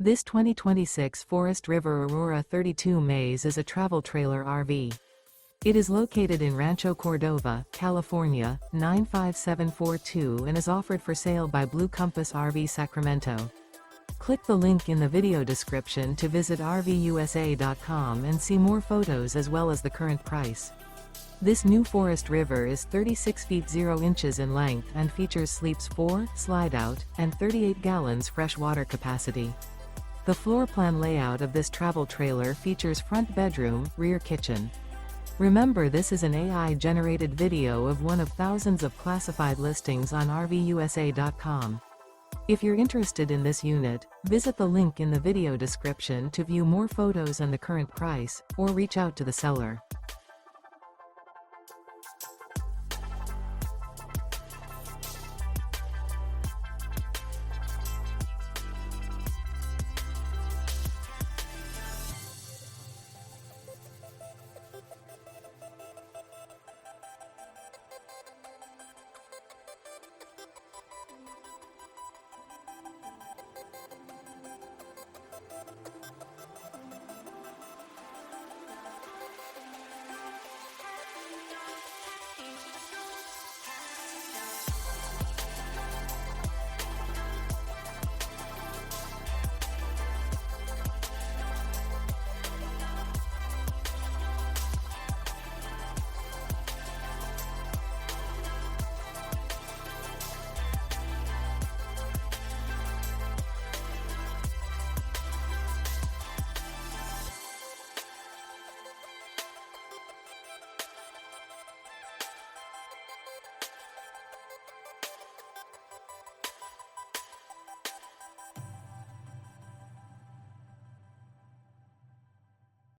This 2026 Forest River Aurora 32 Maze is a travel trailer RV. It is located in Rancho Cordova, California, 95742 and is offered for sale by Blue Compass RV Sacramento. Click the link in the video description to visit RVUSA.com and see more photos as well as the current price. This new Forest River is 36 feet 0 inches in length and features sleeps 4, slide-out, and 38 gallons fresh water capacity. The floor plan layout of this travel trailer features front bedroom, rear kitchen. Remember, this is an AI-generated video of one of thousands of classified listings on RVUSA.com. If you're interested in this unit, visit the link in the video description to view more photos and the current price, or reach out to the seller.